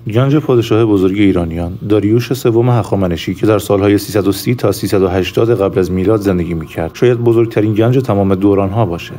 گنج پادشاه بزرگ ایرانیان داریوش سوم هخامنشی که در سالهای 330 تا 380 قبل از میلاد زندگی می‌کرد، شاید بزرگترین گنج تمام دوران‌ها باشه.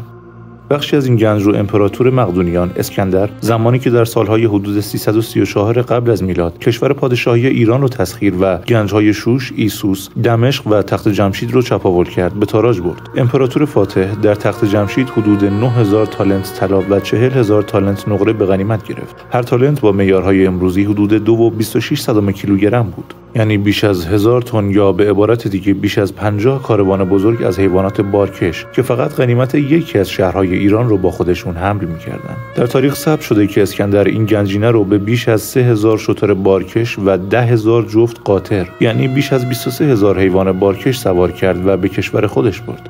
بخشی از این گنج رو امپراتور مقدونیان اسکندر زمانی که در سالهای حدود 334 قبل از میلاد کشور پادشاهی ایران رو تسخیر و گنج‌های شوش، ایسوس، دمشق و تخت جمشید رو چپاول کرد به تاراج برد. امپراتور فاتح در تخت جمشید حدود 9000 تالنت طلا و 40000 تالنت نقره به غنیمت گرفت. هر تالنت با معیارهای امروزی حدود 2.26 کیلوگرم بود. یعنی بیش از 1000 تن یا به عبارت دیگه بیش از 50 کاروان بزرگ از حیوانات بارکش که فقط غنیمت یکی از شهرهای ایران رو با خودشون حمل می‌کردن. در تاریخ ثبت شده که اسکندر این گنجینه رو به بیش از 3000 شتر بارکش و 10000 جفت قاطر یعنی بیش از 23000 حیوان بارکش سوار کرد و به کشور خودش برد.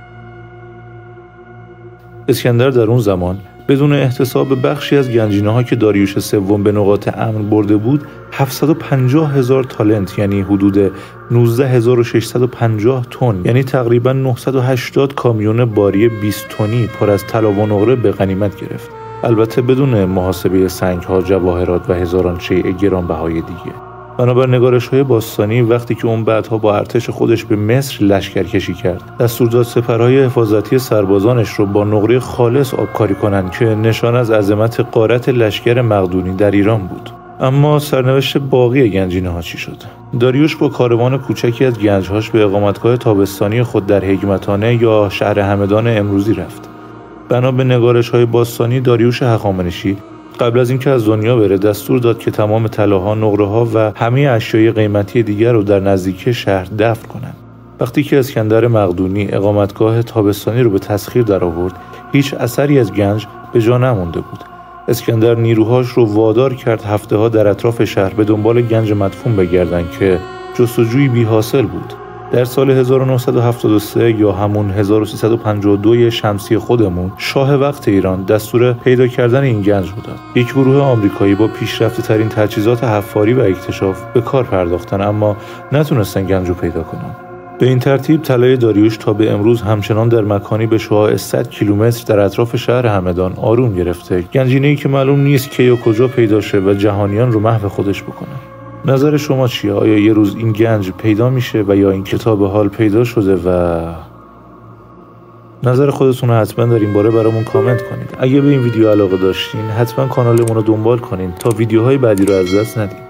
اسکندر در اون زمان بدون احتساب بخشی از گنجینه‌ها که داریوش سوم به نقاط امن برده بود 750,000 تالنت یعنی حدود 19650 تن یعنی تقریباً 980 کامیون باری 20 تنی پر از طلا و نقره به غنیمت گرفت. البته بدون محاسبه سنگ‌ها، جواهرات و هزاران شیء گرانبهای دیگه. بنابر نگارش‌های باستانی وقتی که اون بعدها با ارتش خودش به مصر لشکرکشی کرد، دستور داد سپرهای حفاظتی سربازانش رو با نقره خالص آبکاری کنند که نشان از عظمت غارت لشکر مقدونی در ایران بود. اما سرنوشت باقی گنجینه‌ها چی شد؟ داریوش با کاروان کوچکی از گنج‌هاش به اقامتگاه تابستانی خود در هگمتانه یا شهر همدان امروزی رفت. بنا به نگارش‌های باستانی داریوش هخامنشی قبل از اینکه از دنیا بره دستور داد که تمام طلاها، نقره‌ها و همه اشیای قیمتی دیگر رو در نزدیکی شهر دفن کنند. وقتی که اسکندر مقدونی اقامتگاه تابستانی رو به تسخیر درآورد، هیچ اثری از گنج به جا نمونده بود. اسکندر نیروهاش رو وادار کرد هفته‌ها در اطراف شهر به دنبال گنج مدفون بگردن که جستجوی بی حاصل بود. در سال 1973 یا همون 1352 شمسی خودمون شاه وقت ایران دستور پیدا کردن این گنج رو داد. یک گروه آمریکایی با پیشرفته ترین تجهیزات حفاری و اکتشاف به کار پرداختن اما نتونستن گنج رو پیدا کنن. به این ترتیب طلای داریوش تا به امروز همچنان در مکانی به شعاع 100 کیلومتر در اطراف شهر همدان آروم گرفته. گنجینه‌ای که معلوم نیست کی و کجا پیدا شه و جهانیان رو محو خودش بکنه. نظر شما چیه؟ آیا یه روز این گنج پیدا میشه و یا این کتاب حال پیدا شده و نظر خودتون رو حتما در این باره برامون کامنت کنید. اگه به این ویدیو علاقه داشتین حتما کانالمون رو دنبال کنین تا ویدیوهای بعدی رو از دست ندید.